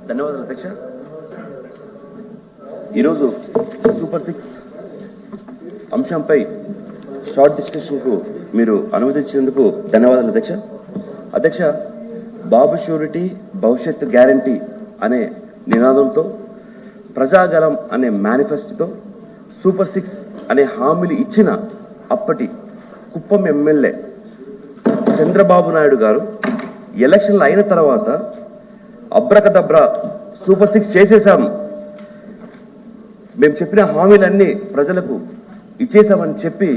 ధన్యవాదాలు అధ్యక్ష. ఈరోజు సూపర్ 6 అంశంపై షార్ట్ డిస్కషన్కు మీరు అనుమతించినందుకు ధన్యవాదాలు అధ్యక్ష. అధ్యక్ష, బాబు షూరిటీ భవిష్యత్తు గ్యారంటీ అనే నినాదంతో, ప్రజాగలం అనే మేనిఫెస్టోతో సూపర్ 6 అనే హామీలు ఇచ్చిన అప్పటి కుప్పం ఎమ్మెల్యే చంద్రబాబు నాయుడు గారు ఎలక్షన్లు అయిన తర్వాత అబ్రకదబ్రా సూపర్ 6 చేసేసాము, మేము చెప్పిన హామీలన్నీ ప్రజలకు ఇచ్చేసామని చెప్పి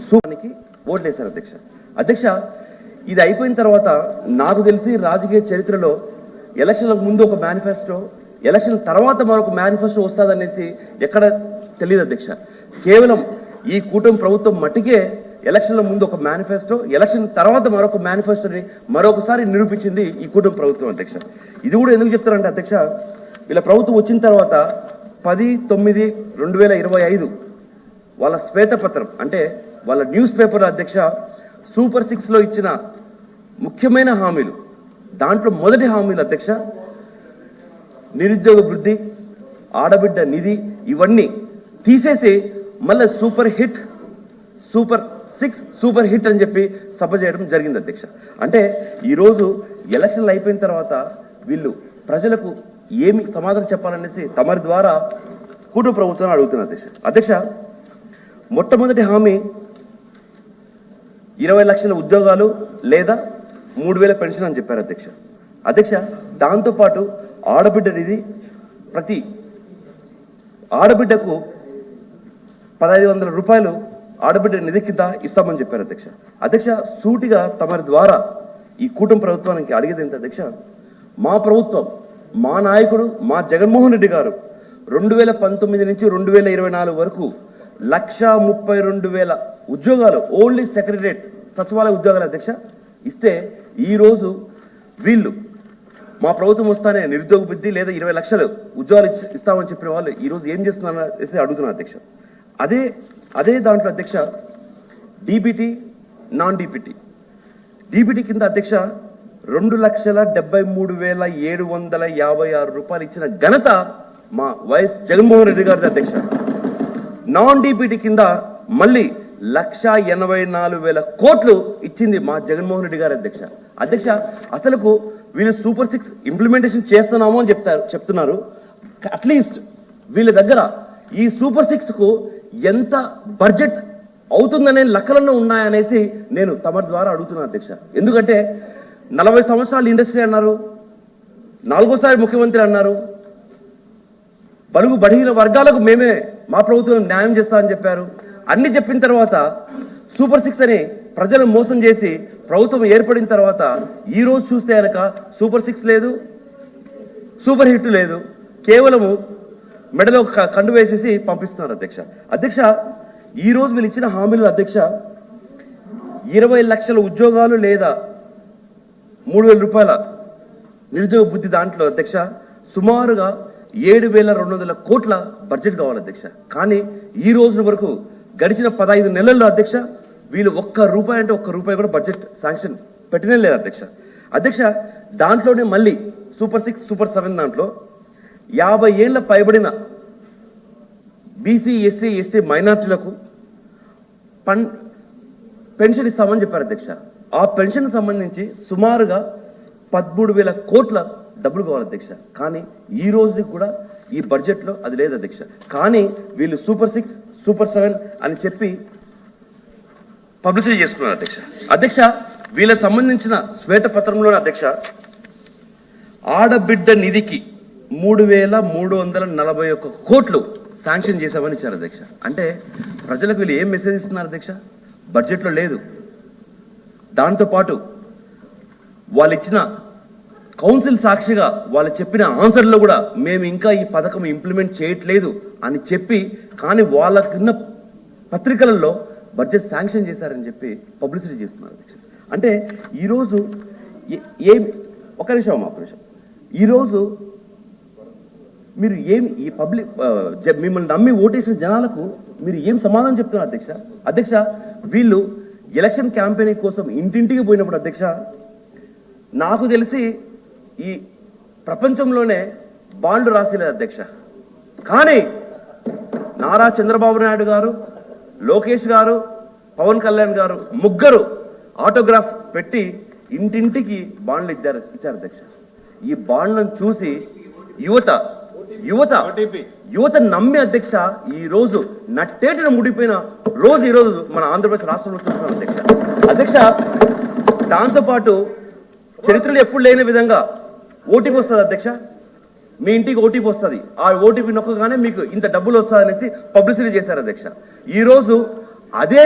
సూపర్కి ఓట్లేశారు అధ్యక్ష. అధ్యక్ష, ఇది అయిపోయిన తర్వాత నాకు తెలిసి రాజకీయ చరిత్రలో ఎలక్షన్లకు ముందు ఒక మేనిఫెస్టో, ఎలక్షన్ తర్వాత మరొక మేనిఫెస్టో వస్తుందనేసి ఎక్కడ తెలియదు అధ్యక్ష. కేవలం ఈ కూటమి ప్రభుత్వం మట్టికే ఎలక్షన్ల ముందు ఒక మేనిఫెస్టో, ఎలక్షన్ తర్వాత మరొక మేనిఫెస్టోని మరొకసారి నిరూపించింది ఈ కూటమి ప్రభుత్వం అధ్యక్ష. ఇది కూడా ఎందుకు చెప్తారంటే అధ్యక్ష, వీళ్ళ ప్రభుత్వం వచ్చిన తర్వాత 10/9/2025 వాళ్ళ శ్వేతపత్రం అంటే వాళ్ళ న్యూస్ పేపర్ అధ్యక్ష సూపర్ 6లో ఇచ్చిన ముఖ్యమైన హామీలు, దాంట్లో మొదటి హామీలు అధ్యక్ష నిరుద్యోగ వృద్ధి, ఆడబిడ్డ నిధి, ఇవన్నీ తీసేసి మళ్ళీ సూపర్ 6 సూపర్ హిట్ అని చెప్పి సభ చేయడం జరిగింది అధ్యక్ష. అంటే ఈరోజు ఎలక్షన్లు అయిపోయిన తర్వాత వీళ్ళు ప్రజలకు ఏమి సమాధానం చెప్పాలనేసి తమరి ద్వారా కూటమి ప్రభుత్వాన్ని అడుగుతున్నారు అధ్యక్ష. అధ్యక్ష, మొట్టమొదటి హామీ 20 లక్షల ఉద్యోగాలు లేదా 3,000 పెన్షన్ అని చెప్పారు అధ్యక్ష. అధ్యక్ష, దాంతోపాటు ఆడబిడ్డ నిధి, ప్రతి ఆడబిడ్డకు 1,500 రూపాయలు ఆడబిడ్డ నిధి కింద ఇస్తామని చెప్పారు అధ్యక్ష. అధ్యక్ష, సూటిగా తమరి ద్వారా ఈ కూటమి ప్రభుత్వానికి అడిగేది ఏంటి అధ్యక్ష, మా ప్రభుత్వం, మా నాయకుడు, మా జగన్మోహన్ రెడ్డి గారు 2019 నుంచి 2024 వరకు 132,000 ఉద్యోగాలు ఓన్లీ సెక్రటరేట్ సచివాలయ ఉద్యోగాలు అధ్యక్ష ఇస్తే, ఈరోజు వీళ్ళు మా ప్రభుత్వం వస్తానే నిరుద్యోగ వృద్ధి లేదా 20 లక్షలు ఉద్యోగాలు ఇస్తామని చెప్పిన వాళ్ళు ఈరోజు ఏం చేస్తున్నారు అనేసి అడుగుతున్నారు అధ్యక్ష. అదే దాంట్లో అధ్యక్ష డీబీటీ, నాన్ డీబీటీ కింద అధ్యక్ష 2,73,756 రూపాయలు ఇచ్చిన ఘనత మా వైఎస్ జగన్మోహన్ రెడ్డి గారిది అధ్యక్ష. నాన్ డీబీటీ కింద మళ్ళీ 1,84,000 కోట్లు ఇచ్చింది మా జగన్మోహన్ రెడ్డి గారి అధ్యక్ష. అధ్యక్ష, అసలుకు వీళ్ళు సూపర్ 6 ఇంప్లిమెంటేషన్ చేస్తున్నాము అని చెప్తున్నారు. అట్లీస్ట్ వీళ్ళ దగ్గర ఈ సూపర్ 6కు ఎంత బడ్జెట్ అవుతుందనే లెక్కలన్నీ ఉన్నాయనేసి నేను తమ ద్వారా అడుగుతున్నాను అధ్యక్ష. ఎందుకంటే 40 సంవత్సరాలు ఇండస్ట్రీ అన్నారు, 4వ ముఖ్యమంత్రి అన్నారు, బడుగు బలహీన వర్గాలకు మేమే మా ప్రభుత్వం న్యాయం చేస్తామని చెప్పారు. అన్ని చెప్పిన తర్వాత సూపర్ 6 అని ప్రజలు మోసం చేసి ప్రభుత్వం ఏర్పడిన తర్వాత ఈ రోజు చూస్తే కనుక సూపర్ 6 లేదు, సూపర్ హిట్ లేదు, కేవలము మెడలో కండు వేసేసి పంపిస్తున్నారు అధ్యక్ష. అధ్యక్ష, ఈ రోజు వీళ్ళు ఇచ్చిన హామీలు అధ్యక్ష 20 లక్షల ఉద్యోగాలు లేదా 3,000 రూపాయల నిరుద్యోగ బుద్ధి, దాంట్లో అధ్యక్ష సుమారుగా 7,200 కోట్ల బడ్జెట్ కావాలి అధ్యక్ష. కానీ ఈ రోజు వరకు గడిచిన 15 నెలల్లో అధ్యక్ష వీళ్ళు ఒక్క రూపాయి కూడా బడ్జెట్ శాంక్షన్ పెట్టనే లేదు అధ్యక్ష. అధ్యక్ష, దాంట్లోనే మళ్ళీ సూపర్ 6, సూపర్ 7 దాంట్లో 50 ఏళ్ల పైబడిన బీసీ, ఎస్సీ, ఎస్టీ మైనార్టీలకు పెన్షన్ ఇస్తామని చెప్పారు అధ్యక్ష. ఆ పెన్షన్ సంబంధించి సుమారుగా 13,000 కోట్ల డబ్బులు కావాలి అధ్యక్ష. కానీ ఈ రోజుకి కూడా ఈ బడ్జెట్లో అది లేదు అధ్యక్ష. కానీ వీళ్ళు సూపర్ 6, సూపర్ 7 అని చెప్పి పబ్లిసిటీ చేసుకున్నారు అధ్యక్ష. అధ్యక్ష, వీళ్ళకి సంబంధించిన శ్వేతపత్రంలోనే అధ్యక్ష ఆడబిడ్డ నిధికి 3,341 కోట్లు శాంక్షన్ చేశామని ఇచ్చారు అధ్యక్ష. అంటే ప్రజలకు వీళ్ళు ఏం మెసేజ్ ఇస్తున్నారు అధ్యక్ష, బడ్జెట్లో లేదు. దాంతోపాటు వాళ్ళు ఇచ్చిన కౌన్సిల్ సాక్షిగా వాళ్ళు చెప్పిన ఆన్సర్లో కూడా మేము ఇంకా ఈ పథకం ఇంప్లిమెంట్ చేయట్లేదు అని చెప్పి, కానీ వాళ్ళకున్న పత్రికలలో బడ్జెట్ శాంక్షన్ చేశారని చెప్పి పబ్లిసిటీ చేస్తున్నారు అధ్యక్ష. అంటే ఈరోజు ఒక నిమిషం ఈరోజు మీరు ఏం ఈ పబ్లిక్ మిమ్మల్ని నమ్మి ఓటేసిన జనాలకు మీరు ఏం సమాధానం చెప్తున్నారు అధ్యక్ష? అధ్యక్ష, వీళ్ళు ఎలక్షన్ క్యాంపెయినింగ్ కోసం ఇంటింటికి పోయినప్పుడు అధ్యక్ష నాకు తెలిసి ఈ ప్రపంచంలోనే బాండ్లు రాసిలేదు అధ్యక్ష. కానీ నారా చంద్రబాబు నాయుడు గారు, లోకేష్ గారు, పవన్ కళ్యాణ్ గారు ముగ్గురు ఆటోగ్రాఫ్ పెట్టి ఇంటింటికి బాండ్లు ఇచ్చారు అధ్యక్ష. ఈ బాండ్లను చూసి యువత నమ్మి అధ్యక్ష ఈ రోజు నట్టేటిన ముడిపోయిన రోజు ఈ రోజు మన ఆంధ్రప్రదేశ్ రాష్ట్రంలో చూస్తున్నాం అధ్యక్ష. దాంతోపాటు చరిత్రలో ఎప్పుడు లేని విధంగా ఓటీపీ వస్తుంది అధ్యక్ష. మీ ఇంటికి ఓటీపీ వస్తుంది, ఆ ఓటీపీ నొక్కగానే మీకు ఇంత డబ్బులు వస్తుంది అనేసి పబ్లిసిటీ చేశారు అధ్యక్ష. ఈరోజు అదే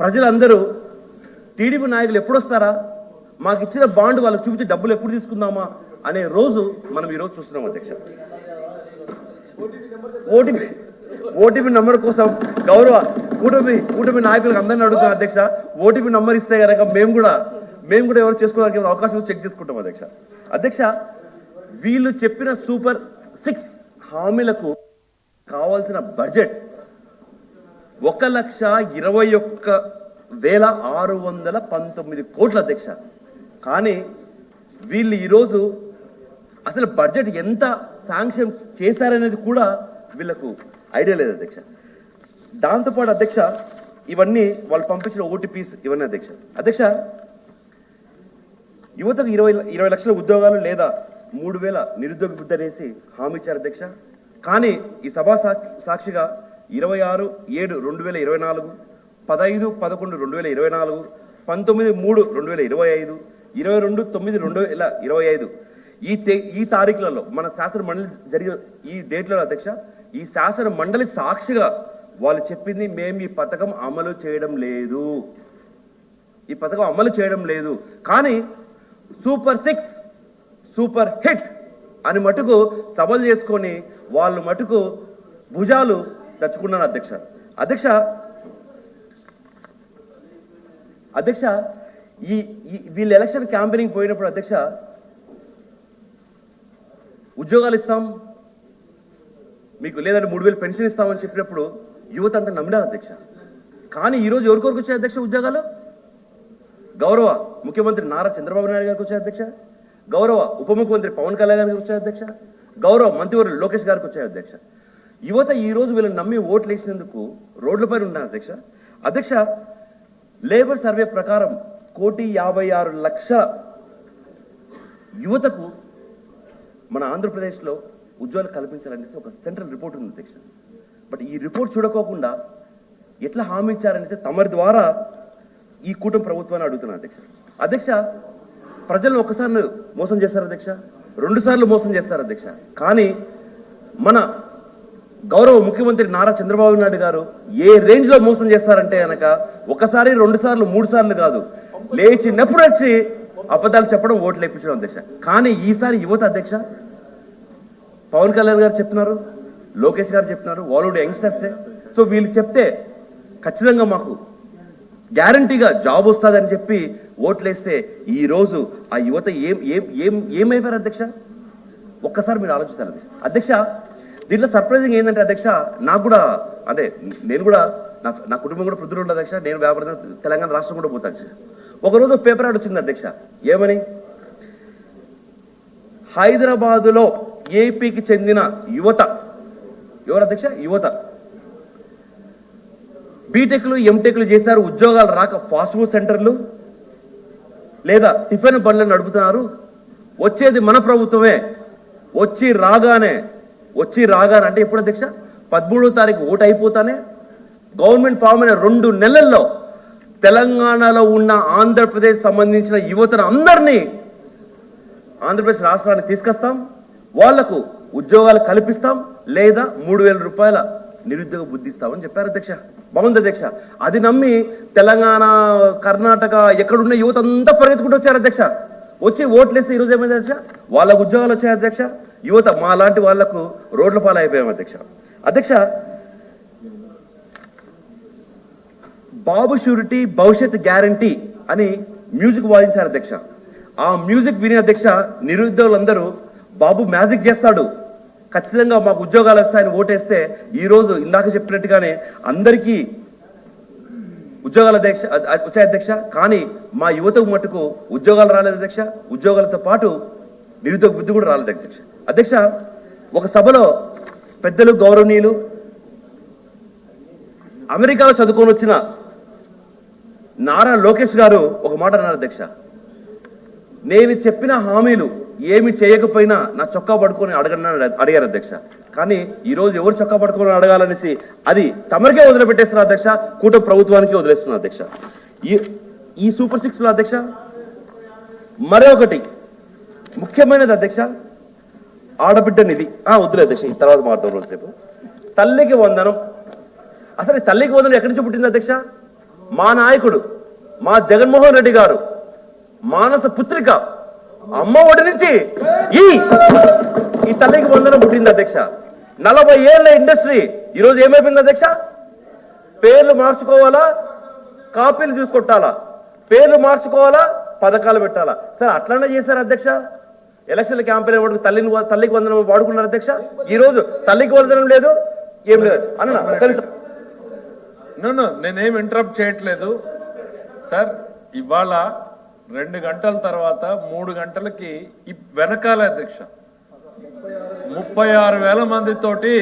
ప్రజలందరూ టీడీపీ నాయకులు ఎప్పుడు వస్తారా, మాకు ఇచ్చిన బాండ్ వాళ్ళకి చూపించి డబ్బులు ఎప్పుడు తీసుకుందామా అనే రోజు మనం ఈరోజు చూస్తున్నాం అధ్యక్ష. ఓటీపీ నంబర్ కోసం గౌరవ కూటమి నాయకులకు అందరిని అడుగుతాం అధ్యక్ష. ఓటీపీ నంబర్ ఇస్తే కనుక మేము కూడా ఎవరు చేసుకోవడానికి అవకాశం చెక్ చేసుకుంటాం అధ్యక్ష. అధ్యక్ష, వీళ్ళు చెప్పిన సూపర్ 6 హామీలకు కావాల్సిన బడ్జెట్ 1,21,619 కోట్ల అధ్యక్ష. కానీ వీళ్ళు ఈరోజు అసలు బడ్జెట్ ఎంత శాంక్షన్ చేశారనేది కూడా వీళ్ళకు ఐడియా లేదు అధ్యక్ష. దాంతోపాటు అధ్యక్ష, ఇవన్నీ వాళ్ళు పంపించిన ఓటీపీస్ ఇవన్నీ అధ్యక్ష. యువతకు 20 లక్షల ఉద్యోగాలు లేదా 3,000 నిరుద్యోగ బుద్ధి అనేసి హామీ ఇచ్చారు అధ్యక్ష. కానీ ఈ సభా సాక్షిగా 26/7/2024, 15/11/2024, 19/3/2025, 22/9/2025 ఈ తారీఖులలో మన శాసన మండలి జరిగిన ఈ డేట్లలో అధ్యక్ష, ఈ శాసన మండలి సాక్షిగా వాళ్ళు చెప్పింది మేము ఈ పథకం అమలు చేయడం లేదు, కానీ సూపర్ 6 సూపర్ హిట్ అని మటుకు సభలు చేసుకొని వాళ్ళు మటుకు భుజాలు తెచ్చుకున్నారు అధ్యక్ష. వీళ్ళు ఎలక్షన్ క్యాంపెయినింగ్ పోయినప్పుడు అధ్యక్ష, ఉద్యోగాలు ఇస్తాం మీకు, లేదంటే 3,000 పెన్షన్ ఇస్తామని చెప్పినప్పుడు యువత అంతా నమ్మినారు అధ్యక్ష. కానీ ఈరోజు ఎవరికొరకు వచ్చాయి అధ్యక్ష ఉద్యోగాలు? గౌరవ ముఖ్యమంత్రి నారా చంద్రబాబు నాయుడు గారికి వచ్చాయి అధ్యక్ష, గౌరవ ఉప ముఖ్యమంత్రి పవన్ కళ్యాణ్ గారికి వచ్చాయి అధ్యక్ష, గౌరవ మంత్రివర్యులు లోకేష్ గారికి వచ్చాయి అధ్యక్ష. యువత ఈ రోజు వీళ్ళని నమ్మి ఓట్లు వేసినందుకు రోడ్లపైన ఉన్నారు అధ్యక్ష. లేబర్ సర్వే ప్రకారం 1,56,00,000 యువతకు మన ఆంధ్రప్రదేశ్లో ఉద్యోగాలు కల్పించాలనేసి ఒక సెంట్రల్ రిపోర్ట్ ఉంది అధ్యక్ష. బట్ ఈ రిపోర్ట్ చూడకోకుండా ఎట్లా హామీ ఇచ్చారనేసి తమరి ద్వారా ఈ కూటమి ప్రభుత్వాన్ని అడుగుతున్నాను అధ్యక్ష. ప్రజలను ఒకసారి మోసం చేస్తారు అధ్యక్ష, 2 సార్లు మోసం చేస్తారు అధ్యక్ష. కానీ మన గౌరవ ముఖ్యమంత్రి నారా చంద్రబాబు నాయుడు గారు ఏ రేంజ్ లో మోసం చేస్తారంటే కనుక 1 సారి 2 సార్లు 3 సార్లు కాదు, లేచినప్పుడు వచ్చి అబద్ధాలు చెప్పడం, ఓట్లు వేయించడం అధ్యక్ష. కానీ ఈసారి యువత అధ్యక్ష, పవన్ కళ్యాణ్ గారు చెప్తున్నారు, లోకేష్ గారు చెప్తున్నారు, వాళ్ళు యంగ్స్టర్సే. సో వీళ్ళు చెప్తే ఖచ్చితంగా మాకు గ్యారంటీగా జాబ్ వస్తుందని చెప్పి ఓట్లేస్తే ఈ రోజు ఆ యువత ఏమైపోయారు అధ్యక్ష? ఒక్కసారి మీరు ఆలోచిస్తారు అధ్యక్ష. దీంట్లో సర్ప్రైజింగ్ ఏంటంటే అధ్యక్ష, నాకు కూడా అంటే నేను కూడా నా కుటుంబం కూడా పృథ్వీ ఉండదు అధ్యక్ష. నేను వ్యాపారం తెలంగాణ రాష్ట్రం కూడా పోతా అధ్యక్ష. ఒకరోజు పేపర్ యాడ్ వచ్చింది అధ్యక్ష, ఏమని? హైదరాబాదులో ఏపీకి చెందిన యువత, ఎవరు అధ్యక్ష? యువత బీటెక్లు ఎంటెక్లు చేశారు, ఉద్యోగాలు రాక ఫాస్ట్ ఫుడ్ సెంటర్లు లేదా టిఫిన్ బండ్లను నడుపుతున్నారు. వచ్చేది మన ప్రభుత్వమే, వచ్చి రాగానే అంటే ఎప్పుడు అధ్యక్ష? 13వ తారీఖు ఓటు అయిపోతానే గవర్నమెంట్ ఫామ్ అయిన 2 నెలల్లో తెలంగాణలో ఉన్న ఆంధ్రప్రదేశ్ సంబంధించిన యువతను అందరినీ ఆంధ్రప్రదేశ్ రాష్ట్రానికి తీసుకొస్తాం, వాళ్లకు ఉద్యోగాలు కల్పిస్తాం, లేదా 3,000 రూపాయల నిరుద్యోగ బుద్ధి ఇస్తామని చెప్పారు అధ్యక్ష. బాగుంది అధ్యక్ష. అది నమ్మి తెలంగాణ, కర్ణాటక ఎక్కడున్న యువత అంతా పరిగెత్తుకుంటూ వచ్చారు అధ్యక్ష. వచ్చి ఓట్లేస్తే ఈరోజు ఏమైంది అధ్యక్ష? వాళ్ళకు ఉద్యోగాలు వచ్చాయి అధ్యక్ష. యువత మా లాంటి వాళ్లకు రోడ్ల పాలు అయిపోయాం అధ్యక్ష. బాబు షూరిటీ భవిష్యత్ గ్యారంటీ అని మ్యూజిక్ వాయించారు అధ్యక్ష. ఆ మ్యూజిక్ విని అధ్యక్ష నిరుద్యోగులందరూ బాబు మ్యాజిక్ చేస్తాడు, ఖచ్చితంగా మాకు ఉద్యోగాలు వస్తాయని ఓటేస్తే ఈ రోజు ఇందాక చెప్పినట్టుగానే అందరికీ ఉద్యోగాలు వచ్చాయి అధ్యక్ష. కానీ మా యువతకు మటుకు ఉద్యోగాలు రాలేదు అధ్యక్ష. ఉద్యోగాలతో పాటు నిరుద్యోగ బుద్ధి కూడా రాలేదు అధ్యక్ష. అధ్యక్ష, ఒక సభలో పెద్దలు గౌరవనీయులు అమెరికాలో చదువుకొని వచ్చిన నారా లోకేష్ గారు ఒక మాట అన్నారు అధ్యక్ష. నేను చెప్పిన హామీలు ఏమి చేయకపోయినా నా చొక్కా పడుకొని అడిగారు అధ్యక్ష. కానీ ఈరోజు ఎవరు చొక్కా పడుకొని అడగాలనేసి అది తమరికే వదిలిపెట్టేస్తున్నారు అధ్యక్ష, కూటమి ప్రభుత్వానికి వదిలేస్తున్నారు అధ్యక్ష. ఈ సూపర్ 6 లో అధ్యక్ష మరొకటి ముఖ్యమైనది అధ్యక్ష, ఆడబిడ్డ నిధి. వద్దులే అధ్యక్ష, ఈ తర్వాత మాట్లాడుతున్న రేపు తల్లికి వందనం. అసలు తల్లికి వందనం ఎక్కడి నుంచి పుట్టింది అధ్యక్ష? మా నాయకుడు మా జగన్మోహన్ రెడ్డి గారు మానస పుత్రిక అమ్మ ఒడి నుంచి ఈ తల్లికి వందనం పుట్టింది అధ్యక్ష. 40 ఏళ్ల ఇండస్ట్రీ ఈరోజు ఏమైపోయింది అధ్యక్ష? పేర్లు మార్చుకోవాలా, కాపీలు చూసుకొట్టాలా, పేర్లు మార్చుకోవాలా, పథకాలు పెట్టాలా. సార్ అట్లనే చేశారు అధ్యక్ష. ఎలక్షన్ల క్యాంపెయిన్ వరకు తల్లికి వందనం వాడుకున్నారు అధ్యక్ష. ఈ రోజు తల్లికి వందనం లేదు, ఏం లేదు అన్న. నేనేం ఇంటరప్ట్ చేయట్లేదు సార్. ఇవాళ 2 గంటల తర్వాత 3 గంటలకి వెనకాల అధ్యక్ష 36,000 మందితోటి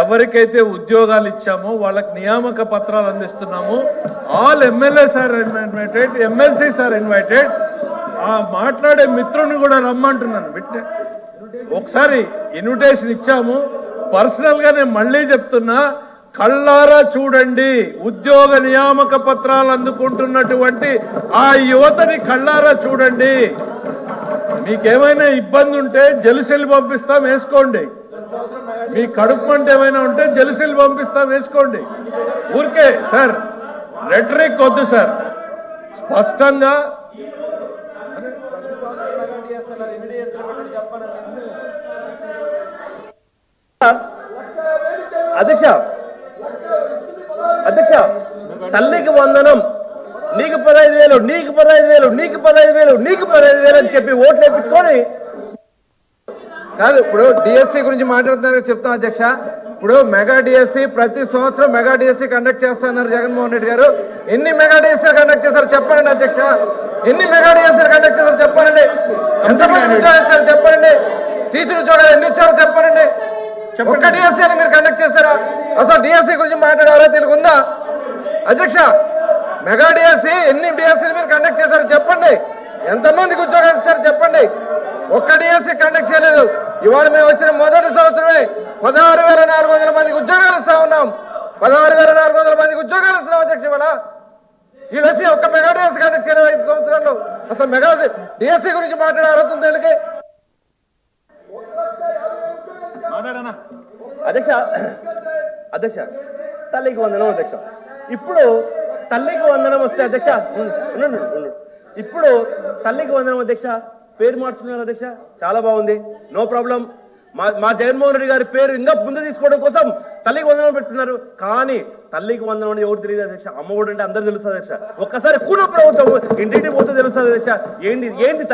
ఎవరికైతే ఉద్యోగాలు ఇచ్చామో వాళ్ళకి నియామక పత్రాలు అందిస్తున్నాము. All MLAs are invited, MLCs are invited. ఆ మాట్లాడే మిత్రుని కూడా రమ్మంటున్నాను. ఒకసారి ఇన్విటేషన్ ఇచ్చాము. పర్సనల్ గా నేను మళ్ళీ చెప్తున్నా, కళ్ళారా చూడండి. ఉద్యోగ నియామక పత్రాలు అందుకుంటున్నటువంటి ఆ యువతని కళ్ళారా చూడండి. మీకేమైనా ఇబ్బంది ఉంటే జెలుసెల్లి పంపిస్తాం, వేసుకోండి. మీ కడుపు మంట ఏమైనా ఉంటే జెలుసెల్లి పంపిస్తాం, వేసుకోండి. ఊరికే సార్ రెటరిక్ వద్దు సార్. స్పష్టంగా అధ్యక్ష అధ్యక్ష తల్లికి వందనం, నీకు 15,000, నీకు 15,000, నీకు 15,000, నీకు 15,000 అని చెప్పి ఓట్లు వేయించుకొని కాదు. ఇప్పుడు డిఎస్సి గురించి మాట్లాడుతున్నారు చెప్తాం అధ్యక్ష. ఇప్పుడు మెగా డిఎస్సి ప్రతి సంవత్సరం మెగా డిఎస్సి కండక్ట్ చేస్తున్నారు జగన్మోహన్ రెడ్డి గారు. ఎన్ని మెగా డిఎస్సీలు కండక్ట్ చేశారు చెప్పండి అధ్యక్ష. ఎన్ని మెగా డిఎస్సీలు కండక్ట్ చేశారు చెప్పండి. ఎంతమంది ఉద్యోగాలు ఇచ్చారు చెప్పండి. టీచర్ ఉద్యోగాలు ఎన్ని ఇచ్చారో చెప్పండి. ఒక్క డిఎస్సీ అని మీరు కండక్ట్ చేశారా? అసలు డిఎస్సీ గురించి మాట్లాడారా తెలుగుందా అధ్యక్ష? మెగా డిఎస్సీ ఎన్ని డిఎస్సీలు మీరు కండక్ట్ చేశారో చెప్పండి. ఎంతమందికి ఉద్యోగాలు ఇచ్చారు చెప్పండి. ఒక్క డిఎస్సీ కండక్ట్ చేయలేదు. ఇవాళ మేము వచ్చిన మొదటి సంవత్సరమే 16,400 మందికి ఉద్యోగాలు ఇస్తా ఉన్నాం. 16,400 మందికి ఉద్యోగాలు ఇస్తున్నాం అధ్యక్ష. ఇవాళ వీళ్ళు వచ్చి ఒక్క మెగా డిఎస్సీ కండక్ట్ చేయలేదు 5 సంవత్సరాల్లో. అసలు మెగా డిఎస్సీ గురించి మాట్లాడే అర్హత తెలుగు అధ్యక్ష. అధ్యక్ష తల్లికి వందనం అధ్యక్ష. ఇప్పుడు తల్లికి వందనం వస్తే అధ్యక్ష ఇప్పుడు తల్లికి వందనం అధ్యక్ష పేరు మార్చుకున్నారు అధ్యక్ష. చాలా బాగుంది, నో ప్రాబ్లం. మా జగన్మోహన్ రెడ్డి గారి పేరు ఇంకా ముందు తీసుకోవడం కోసం తల్లికి వందనం పెట్టుకున్నారు. కానీ తల్లికి వందనం అంటే ఎవరు తెలియదు అధ్యక్ష. అమ్మఒడి అంటే అందరూ తెలుస్తుంది అధ్యక్ష. ఒక్కసారి కూడ ప్రభుత్వం ఇంటింటి పోతే తెలుస్తుంది అధ్యక్ష ఏంది